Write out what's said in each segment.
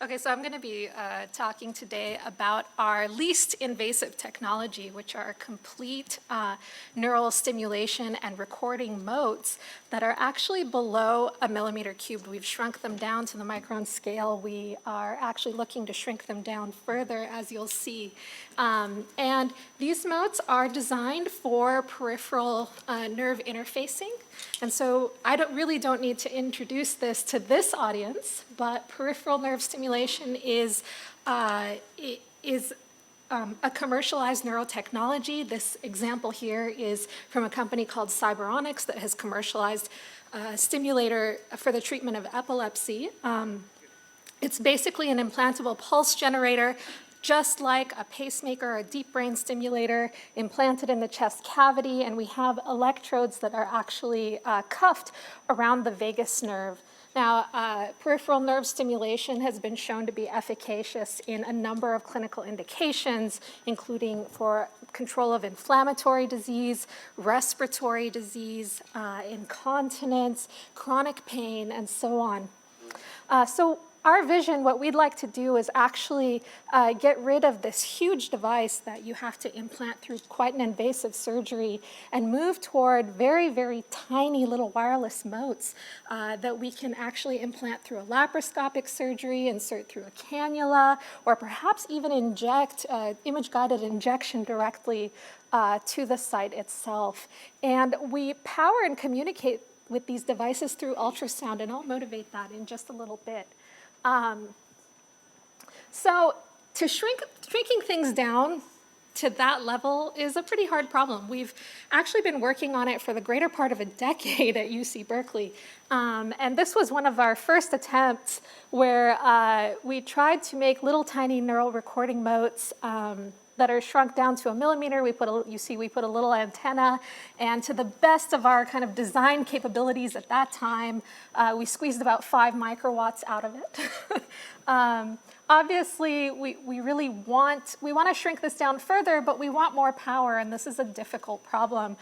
Okay, so I'm going to be talking today about our least invasive technology, which are complete neural stimulation and recording modes that are actually below a millimeter cubed. We've shrunk them down to the micron scale. We are actually looking to shrink them down further, as you'll see. And these modes are designed for peripheral nerve interfacing. And so I really don't need to introduce this to this audience, but peripheral nerve stimulation is a commercialized neurotechnology. This example here is from a company called Cyberonics that has commercialized a stimulator for the treatment of epilepsy. It's basically an implantable pulse generator, just like a pacemaker or a deep brain stimulator implanted in the chest cavity, and we have electrodes that are actually cuffed around the vagus nerve. Now, peripheral nerve stimulation has been shown to be efficacious in a number of clinical indications, including for control of inflammatory disease, respiratory disease, incontinence, chronic pain, and so on. So our vision, what we'd like to do is actually get rid of this huge device that you have to implant through quite an invasive surgery and move toward very, very tiny little wireless motes that we can actually implant through a laparoscopic surgery, insert through a cannula, or perhaps even inject image-guided injection directly to the site itself. And we power and communicate with these devices through ultrasound, and I'll motivate that in just a little bit. So shrinking things down to that level is a pretty hard problem. We've actually been working on it for the greater part of a decade at UC Berkeley. And this was one of our first attempts where we tried to make little tiny neural recording motes that are shrunk down to a millimeter. We put a little antenna, and to the best of our kind of design capabilities at that time, we squeezed about 5 microwatts out of it. Obviously, we want to shrink this down further, but we want more power, and this is a difficult problem.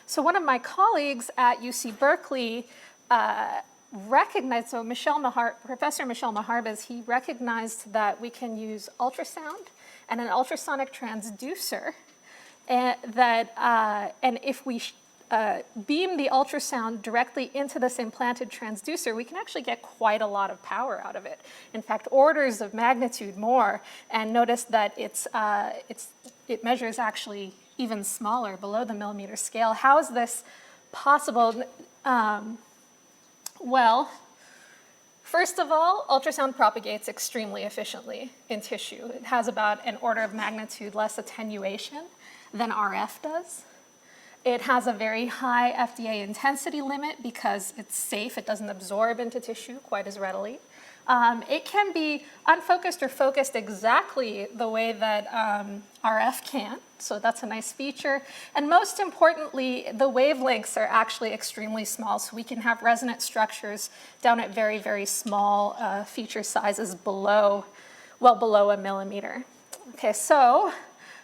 So one of my colleagues at UC Berkeley recognized, so Professor Michel Maharbez, he recognized that we can use ultrasound and an ultrasonic transducer, and if we beam the ultrasound directly into this implanted transducer, we can actually get quite a lot of power out of it. In fact, orders of magnitude more. And notice that it measures actually even smaller, below the millimeter scale. How is this possible? Well, first of all, ultrasound propagates extremely efficiently in tissue. It has about an order of magnitude less attenuation than RF does. It has a very high FDA intensity limit because it's safe. It doesn't absorb into tissue quite as readily. It can be unfocused or focused exactly the way that RF can, so that's a nice feature. And most importantly, the wavelengths are actually extremely small, so we can have resonant structures down at very, very small feature sizes well below a millimeter. Okay, so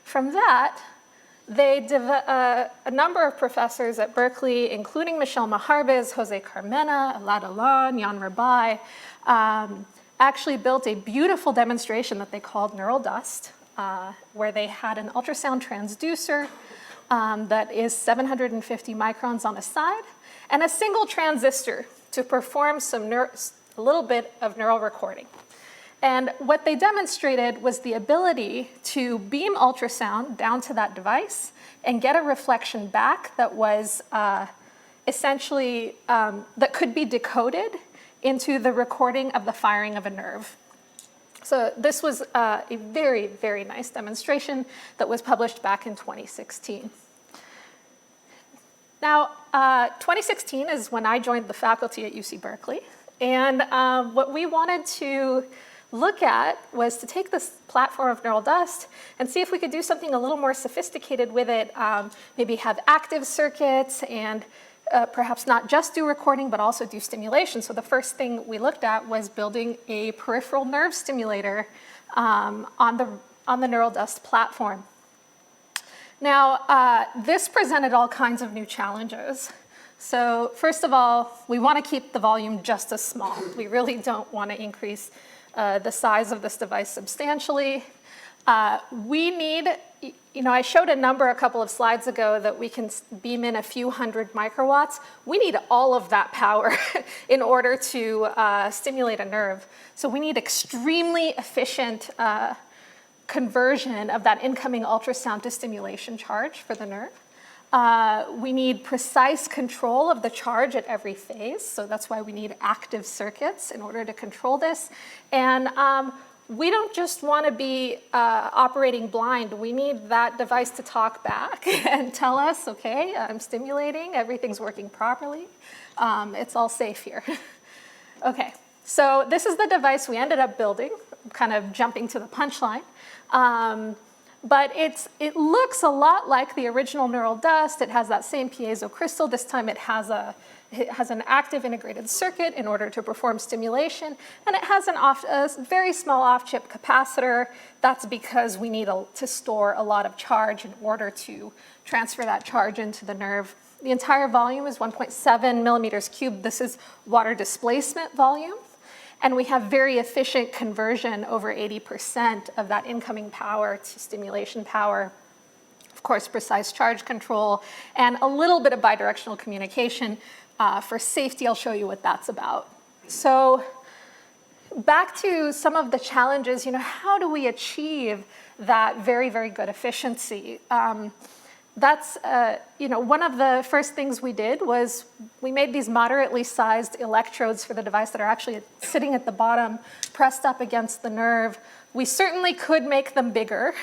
from that, a number of professors at Berkeley, including Michel Maharbez, Jose Carmena, Elad Alon, Jan Rabai, actually built a beautiful demonstration that they called Neural Dust, where they had an ultrasound transducer that is 750 microns on a side, and a single transistor to perform a little bit of neural recording. And what they demonstrated was the ability to beam ultrasound down to that device and get a reflection back that was essentially, that could be decoded into the recording of the firing of a nerve. So this was a very, very nice demonstration that was published back in 2016. Now, 2016 is when I joined the faculty at UC Berkeley. And what we wanted to look at was to take this platform of Neural Dust and see if we could do something a little more sophisticated with it, maybe have active circuits and perhaps not just do recording, but also do stimulation. So the first thing we looked at was building a peripheral nerve stimulator on the Neural Dust platform. Now, this presented all kinds of new challenges. So first of all, we want to keep the volume just as small. We really don't want to increase the size of this device substantially. We need, I showed a number a couple of slides ago that we can beam in a few hundred microwatts. We need all of that power in order to stimulate a nerve. So we need extremely efficient conversion of that incoming ultrasound to stimulation charge for the nerve. We need precise control of the charge at every phase. So that's why we need active circuits in order to control this. And we don't just want to be operating blind. We need that device to talk back and tell us, okay, I'm stimulating, everything's working properly. It's all safe here. Okay, so this is the device we ended up building, kind of jumping to the punchline. But it looks a lot like the original neural dust. It has that same piezo crystal. This time it has an active integrated circuit in order to perform stimulation, and it has a very small off-chip capacitor. That's because we need to store a lot of charge in order to transfer that charge into the nerve. The entire volume is 1.7 millimeters cubed. This is water displacement volume. And we have very efficient conversion, over 80% of that incoming power to stimulation power. Of course, precise charge control, and a little bit of bidirectional communication. For safety, I'll show you what that's about. So back to some of the challenges, how do we achieve that very, very good efficiency? That's, one of the first things we did was we made these moderately sized electrodes for the device that are actually sitting at the bottom, pressed up against the nerve. We certainly could make them bigger.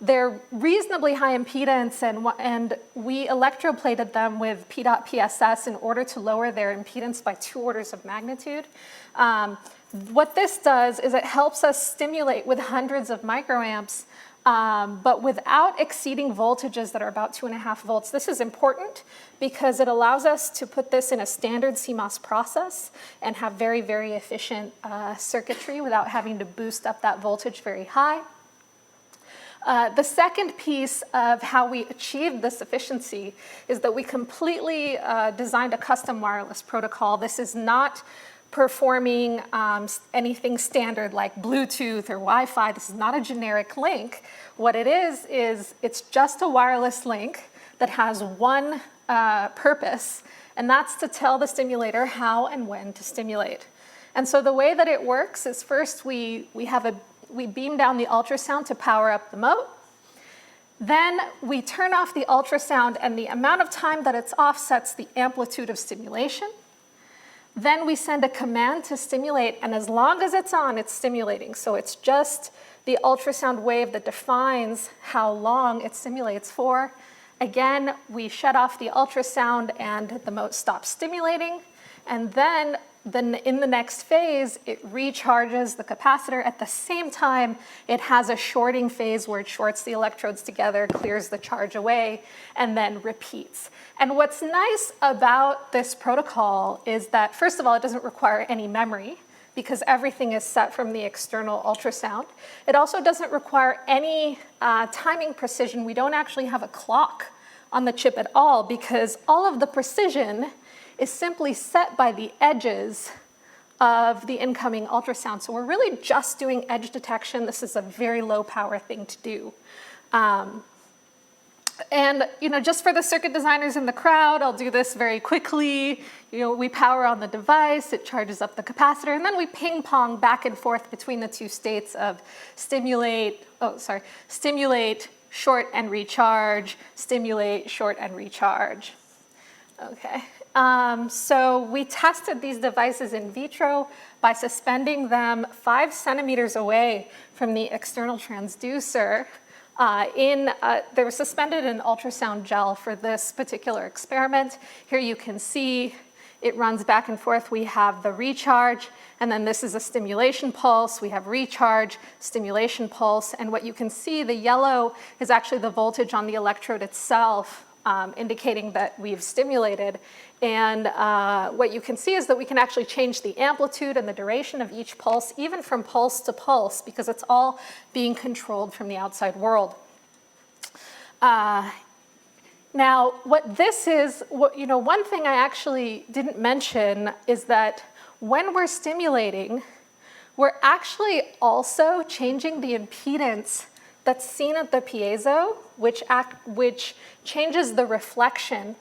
They're reasonably high impedance, and we electroplated them with P.PSS PSS in order to lower their impedance by 2 orders of magnitude. What this does is it helps us stimulate with hundreds of microamps, but without exceeding voltages that are about 2.5 volts. This is important because it allows us to put this in a standard CMOS process and have very, very efficient circuitry without having to boost up that voltage very high. The second piece of how we achieved this efficiency is that we completely designed a custom wireless protocol. This is not performing anything standard like Bluetooth or Wi-Fi. This is not a generic link. What it is it's just a wireless link that has one purpose, and that's to tell the stimulator how and when to stimulate. And so the way that it works is first we beam down the ultrasound to power up the mote. Then we turn off the ultrasound, and the amount of time that it's off sets the amplitude of stimulation. Then we send a command to stimulate, and as long as it's on, it's stimulating. So it's just the ultrasound wave that defines how long it stimulates for. Again, we shut off the ultrasound and the mote stops stimulating. And then in the next phase, it recharges the capacitor. At the same time, it has a shorting phase where it shorts the electrodes together, clears the charge away, and then repeats. And what's nice about this protocol is that, first of all, it doesn't require any memory because everything is set from the external ultrasound. It also doesn't require any timing precision. We don't actually have a clock on the chip at all because all of the precision is simply set by the edges of the incoming ultrasound. So we're really just doing edge detection. This is a very low power thing to do. And just for the circuit designers in the crowd, I'll do this very quickly. We power on the device, it charges up the capacitor, and then we ping pong back and forth between the two states of stimulate, short and recharge, stimulate, short and recharge. Okay. So we tested these devices in vitro by suspending them 5 centimeters away from the external transducer. They were suspended in ultrasound gel for this particular experiment. Here you can see it runs back and forth. We have the recharge, and then this is a stimulation pulse. We have recharge, stimulation pulse, and what you can see, the yellow is actually the voltage on the electrode itself, indicating that we've stimulated. And what you can see is that we can actually change the amplitude and the duration of each pulse, even from pulse to pulse, because it's all being controlled from the outside world. Now, what this is, one thing I actually didn't mention is that when we're stimulating, we're actually also changing the impedance that's seen at the piezo, which changes the reflection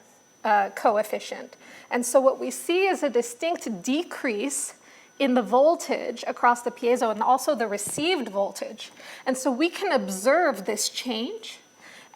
coefficient. And so what we see is a distinct decrease in the voltage across the piezo and also the received voltage. And so we can observe this change,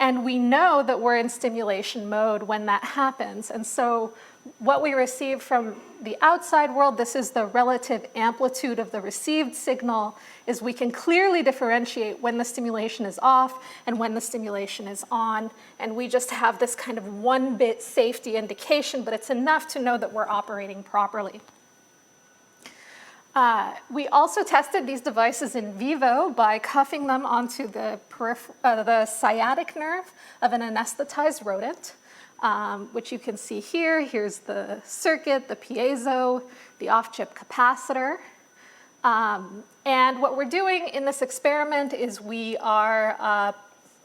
and we know that we're in stimulation mode when that happens. And so what we receive from the outside world, this is the relative amplitude of the received signal, is we can clearly differentiate when the stimulation is off and when the stimulation is on. And we just have this kind of 1-bit safety indication, but it's enough to know that we're operating properly. We also tested these devices in vivo by cuffing them onto the sciatic nerve of an anesthetized rodent, which you can see here. Here's the circuit, the piezo, the off-chip capacitor. And what we're doing in this experiment is we've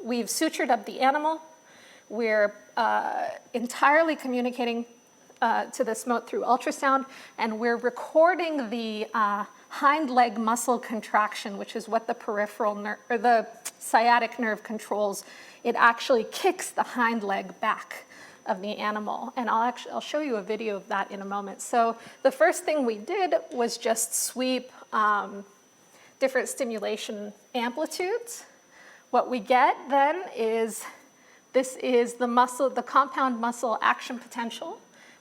sutured up the animal. We're entirely communicating to this mote through ultrasound, and we're recording the hind leg muscle contraction, which is what the peripheral nerve, or the sciatic nerve controls. It actually kicks the hind leg back of the animal, and I'll show you a video of that in a moment. So the first thing we did was just sweep different stimulation amplitudes. What we get then is, this is the muscle, the compound muscle action potential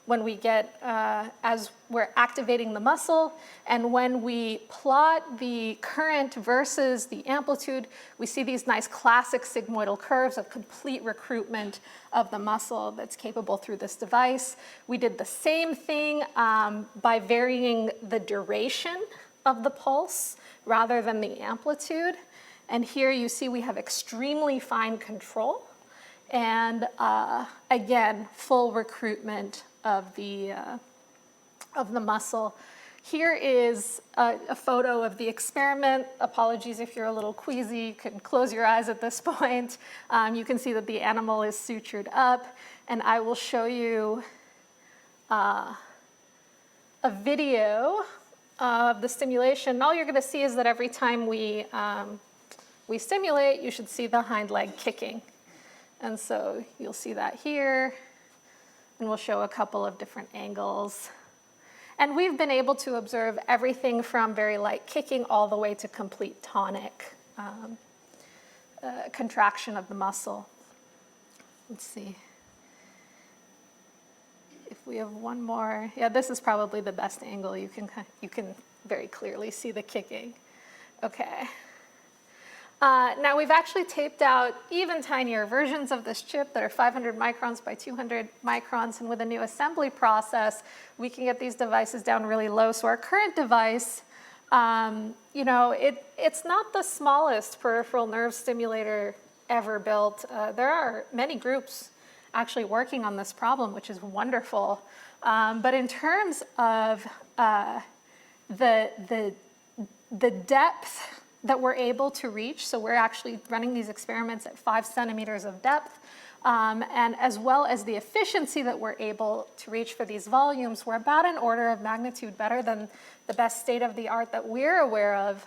when we get, as we're activating the muscle, and when we plot the current versus the amplitude, we see these nice classic sigmoidal curves of complete recruitment of the muscle that's capable through this device. We did the same thing by varying the duration of the pulse rather than the amplitude. And here you see we have extremely fine control, and again, full recruitment of the muscle. Here is a photo of the experiment. Apologies if you're a little queasy. You can close your eyes at this point. You can see that the animal is sutured up, and I will show you a video of the stimulation. All you're going to see is that every time we stimulate, you should see the hind leg kicking. And so you'll see that here, and we'll show a couple of different angles. And we've been able to observe everything from very light kicking all the way to complete tonic contraction of the muscle. Let's see if we have one more. Yeah, this is probably the best angle. You can very clearly see the kicking. Okay. Now we've actually taped out even tinier versions of this chip that are 500 microns by 200 microns, and with a new assembly process, we can get these devices down really low. So our current device, it's not the smallest peripheral nerve stimulator ever built. There are many groups actually working on this problem, which is wonderful. But in terms of the depth that we're able to reach, so we're actually running these experiments at 5 centimeters of depth, and as well as the efficiency that we're able to reach for these volumes, we're about an order of magnitude better than the best state of the art that we're aware of.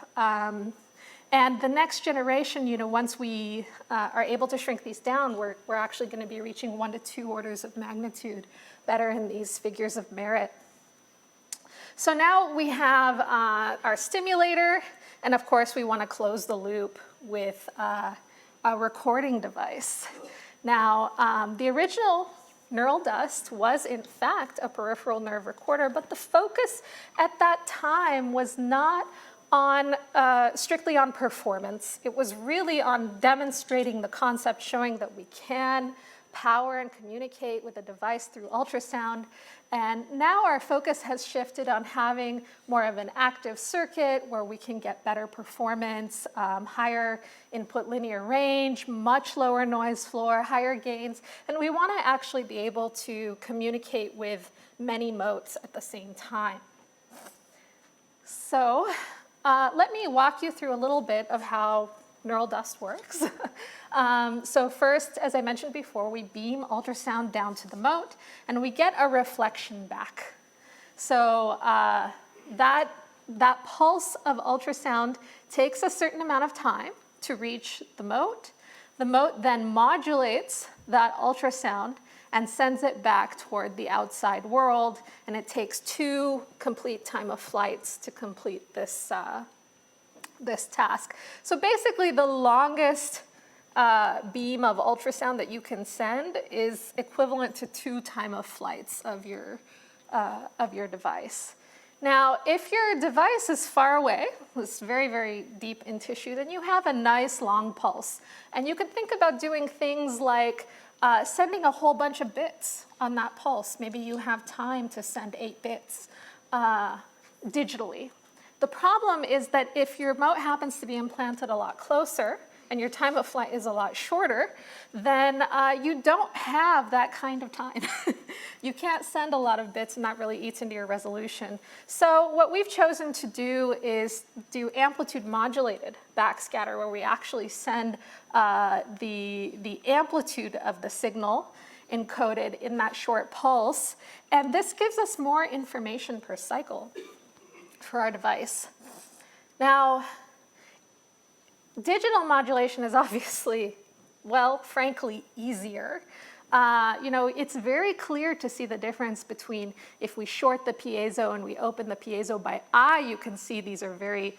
And the next generation, once we are able to shrink these down, we're actually going to be reaching 1 to 2 orders of magnitude better in these figures of merit. So now we have our stimulator, and of course we want to close the loop with a recording device. Now, the original neural dust was in fact a peripheral nerve recorder, but the focus at that time was not on strictly on performance. It was really on demonstrating the concept, showing that we can power and communicate with a device through ultrasound. And now our focus has shifted on having more of an active circuit where we can get better performance, higher input linear range, much lower noise floor, higher gains. And we want to actually be able to communicate with many motes at the same time. So let me walk you through a little bit of how neural dust works. So first, as I mentioned before, we beam ultrasound down to the mote, and we get a reflection back. So that that pulse of ultrasound takes a certain amount of time to reach the mote. The mote then modulates that ultrasound and sends it back toward the outside world, and it takes 2 complete time of flights to complete this, this task. So basically the longest beam of ultrasound that you can send is equivalent to 2 time of flights of your device. Now, if your device is far away, it's very, very deep in tissue, then you have a nice long pulse. And you can think about doing things like sending a whole bunch of bits on that pulse. Maybe you have time to send 8 bits digitally. The problem is that if your mote happens to be implanted a lot closer and your time of flight is a lot shorter, then you don't have that kind of time. You can't send a lot of bits, and that really eats into your resolution. So what we've chosen to do is do amplitude modulated backscatter, where we actually send the amplitude of the signal encoded in that short pulse. And this gives us more information per cycle for our device. Now, digital modulation is obviously, well, frankly, easier. You know, it's very clear to see the difference between if we short the piezo and we open the piezo by eye. You can see these are very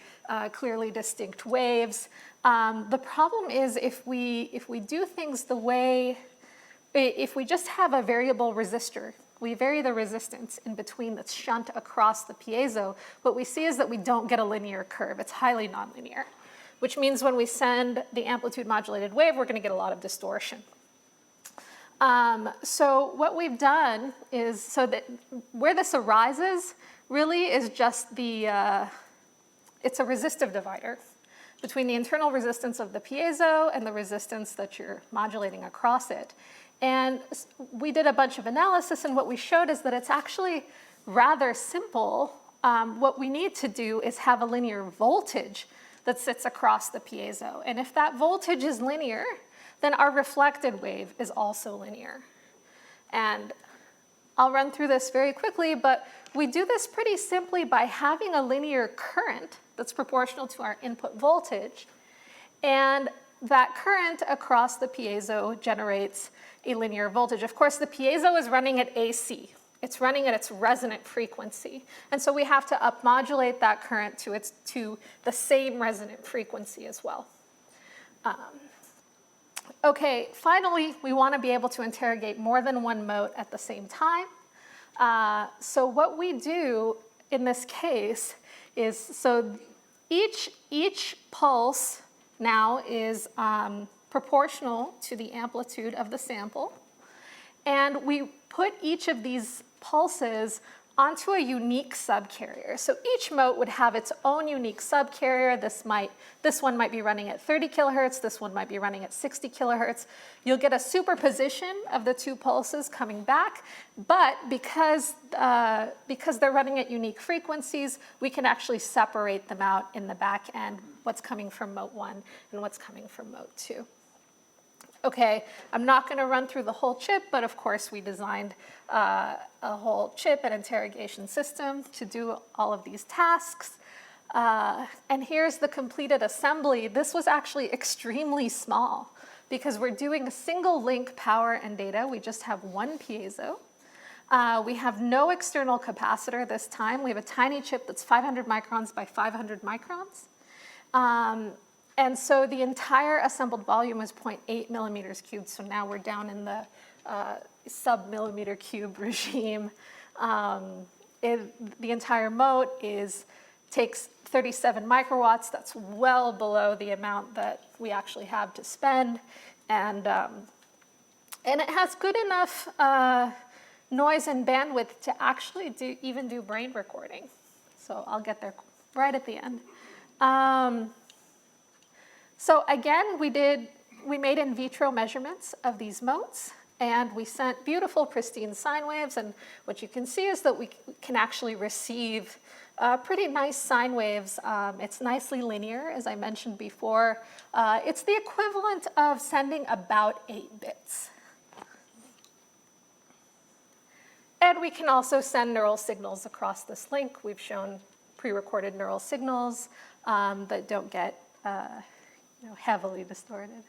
clearly distinct waves. The problem is if we do things the way, if we just have a variable resistor, we vary the resistance in between that's shunt across the piezo, what we see is that we don't get a linear curve. It's highly nonlinear, which means when we send the amplitude modulated wave, we're going to get a lot of distortion. So what we've done is, so that where this arises really is just the, it's a resistive divider between the internal resistance of the piezo and the resistance that you're modulating across it. And we did a bunch of analysis, and what we showed is that it's actually rather simple. What we need to do is have a linear voltage that sits across the piezo. And if that voltage is linear, then our reflected wave is also linear. And I'll run through this very quickly, but we do this pretty simply by having a linear current that's proportional to our input voltage. And that current across the piezo generates a linear voltage. Of course, the piezo is running at AC. It's running at its resonant frequency. And so we have to upmodulate that current to the same resonant frequency as well. Okay, finally, we want to be able to interrogate more than one mote at the same time. So what we do in this case is, so each pulse now is proportional to the amplitude of the sample. And we put each of these pulses onto a unique subcarrier. So each mote would have its own unique subcarrier. This one might be running at 30 kilohertz, this one might be running at 60 kilohertz. You'll get a superposition of the 2 pulses coming back, but because they're running at unique frequencies, we can actually separate them out in the back end, what's coming from mote 1 and what's coming from mote 2. Okay, I'm not going to run through the whole chip, but of course we designed a whole chip and interrogation system to do all of these tasks. And here's the completed assembly. This was actually extremely small because we're doing a single link power and data. We just have one piezo. We have no external capacitor this time. We have a tiny chip that's 500 microns by 500 microns. And so the entire assembled volume is 0.8 millimeters cubed. So now we're down in the sub-millimeter cube regime. The entire mote takes 37 microwatts. That's well below the amount that we actually have to spend. And it has good enough noise and bandwidth to actually even do brain recording. So I'll get there right at the end. So again, we made in vitro measurements of these motes, and we sent beautiful, pristine sine waves. And what you can see is that we can actually receive pretty nice sine waves. It's nicely linear, as I mentioned before. It's the equivalent of sending about 8 bits. And we can also send neural signals across this link. We've shown pre-recorded neural signals that don't get heavily distorted.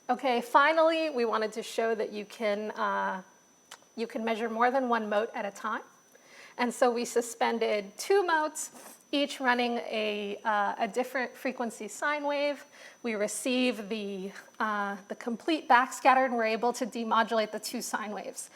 Okay, finally, we wanted to show that you can measure more than one mote at a time. And so we suspended 2 motes, each running a different frequency sine wave. We receive the complete backscatter, and we're able to demodulate the 2 sine waves.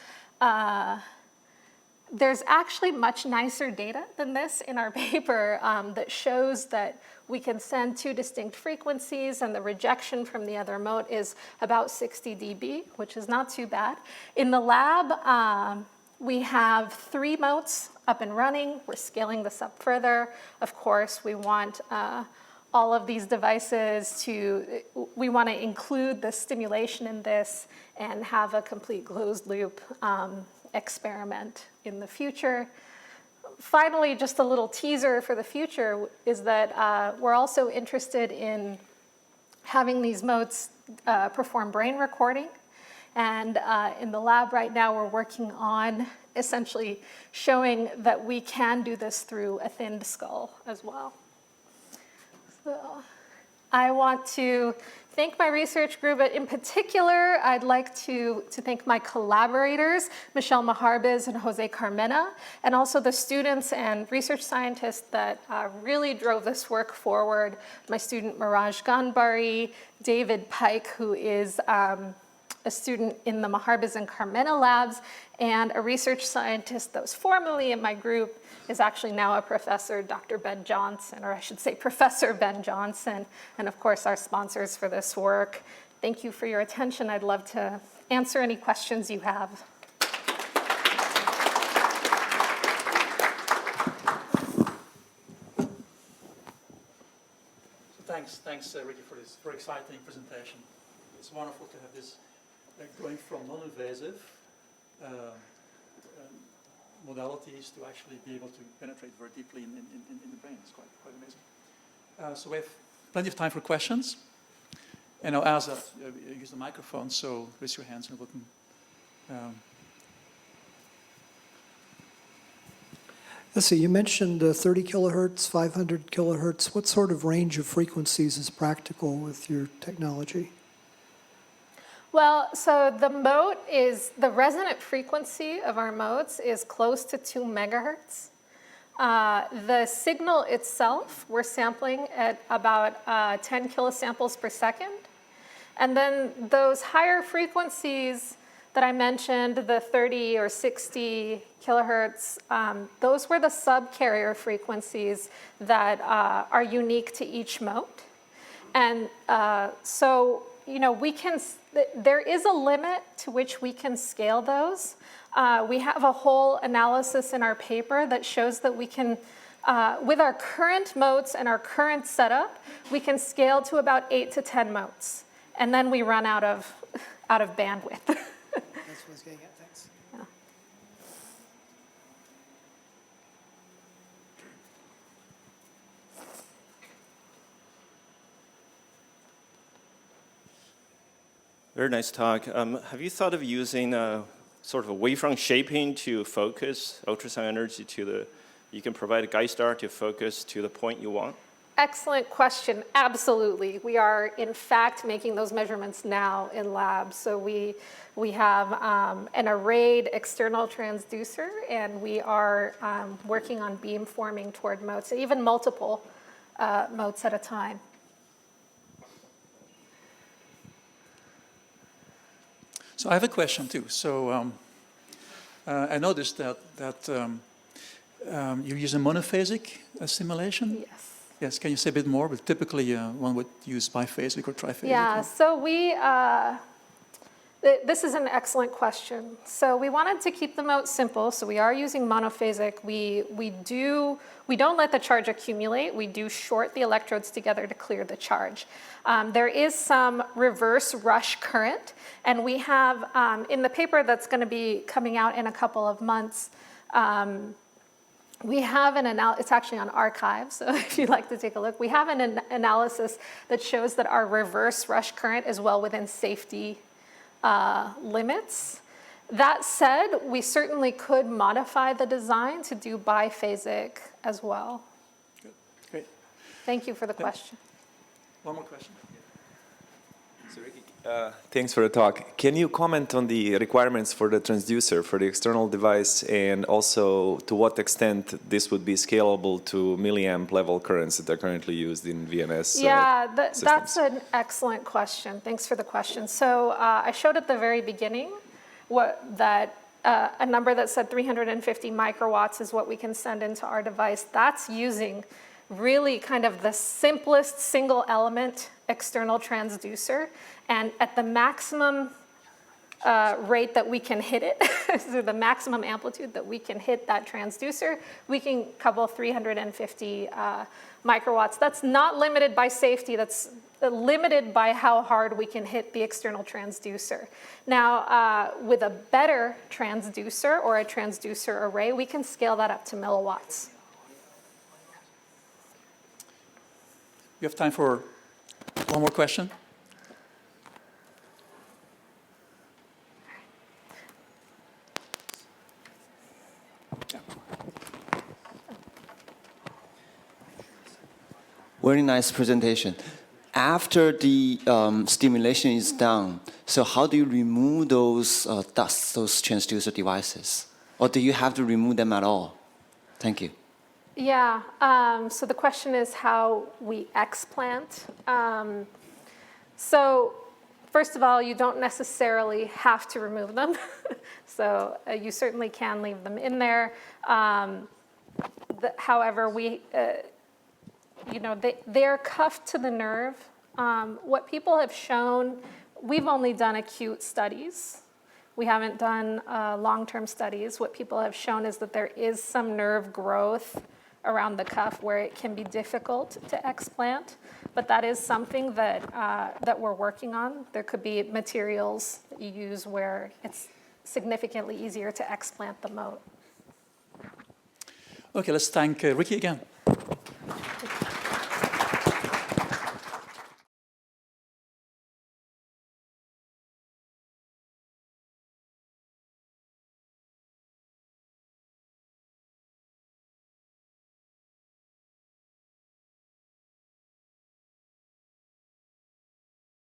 There's actually much nicer data than this in our paper that shows that we can send 2 distinct frequencies, and the rejection from the other mote is about 60 dB, which is not too bad. In the lab, we have 3 motes up and running. We're scaling this up further. Of course, we want all of these devices we want to include the stimulation in this and have a complete closed loop experiment in the future. Finally, just a little teaser for the future is that we're also interested in having these motes perform brain recording. And in the lab right now, we're working on essentially showing that we can do this through a thinned skull as well. So I want to thank my research group, but in particular, I'd like to thank my collaborators, Michelle Maharbiz and Jose Carmena, and also the students and research scientists that really drove this work forward. My student Miraj Ganbari, David Pike, who is a student in the Maharbiz and Carmena labs, and a research scientist that was formerly in my group is actually now a professor, Dr. Ben Johnson, or I should say Professor Ben Johnson, and of course our sponsors for this work. Thank you for your attention. I'd love to answer any questions you have. Thanks, Rikky, for this very exciting presentation. It's wonderful to have this going from non-invasive modalities to actually be able to penetrate very deeply in the brain. It's quite amazing. So we have plenty of time for questions. And I'll ask that use the microphone, so raise your hands and we can. Let's see, you mentioned 30 kilohertz, 500 kilohertz. What sort of range of frequencies is practical with your technology? Well, so the resonant frequency of our motes is close to 2 megahertz. The signal itself, we're sampling at about 10 kilosamples per second. And then those higher frequencies that I mentioned, the 30 or 60 kilohertz, those were the subcarrier frequencies that are unique to each mote. And so, there is a limit to which we can scale those. We have a whole analysis in our paper that shows that we can, with our current motes and our current setup, we can scale to about 8 to 10 motes. And then we run out of bandwidth. That's what I was getting at, thanks. Yeah. Very nice talk. Have you thought of using sort of a wavefront shaping to focus ultrasound energy you can provide a guide star to focus to the point you want? Excellent question. Absolutely. We are, in fact, making those measurements now in labs. So we have an arrayed external transducer, and we are working on beam forming toward motes, even multiple motes at a time. So I have a question too. So I noticed that you use a monophasic simulation. Yes. Yes. Can you say a bit more? But typically, one would use biphasic or triphasic. Yeah. So this is an excellent question. So we wanted to keep the mote simple. So we are using monophasic. We don't let the charge accumulate. We do short the electrodes together to clear the charge. There is some reverse rush current, and we have in the paper that's going to be coming out in a couple of months. We have it's actually on arXiv, so if you'd like to take a look, we have an analysis that shows that our reverse rush current is well within safety limits. That said, we certainly could modify the design to do biphasic as well. Thank you for the question. One more question. So Rikky, thanks for the talk. Can you comment on the requirements for the transducer for the external device, and also to what extent this would be scalable to milliamp level currents that are currently used in VNS? Yeah, that's an excellent question. Thanks for the question. So I showed at the very beginning a number that said 350 microwatts is what we can send into our device. That's using really kind of the simplest single element external transducer. And at the maximum rate that we can hit it, so the maximum amplitude that we can hit that transducer, we can couple 350 microwatts. That's not limited by safety, that's limited by how hard we can hit the external transducer. Now, with a better transducer or a transducer array, we can scale that up to milliwatts. We have time for one more question. Very nice presentation. After the stimulation is done, so how do you remove those dust, those transducer devices? Or do you have to remove them at all? Thank you. Yeah, so the question is how we explant. So first of all, you don't necessarily have to remove them. So you certainly can leave them in there. However, they're cuffed to the nerve. What people have shown, we've only done acute studies. We haven't done long-term studies. What people have shown is that there is some nerve growth around the cuff where it can be difficult to explant, but that is something that we're working on. There could be materials that you use where it's significantly easier to explant the moat. Okay, let's thank Rikky again.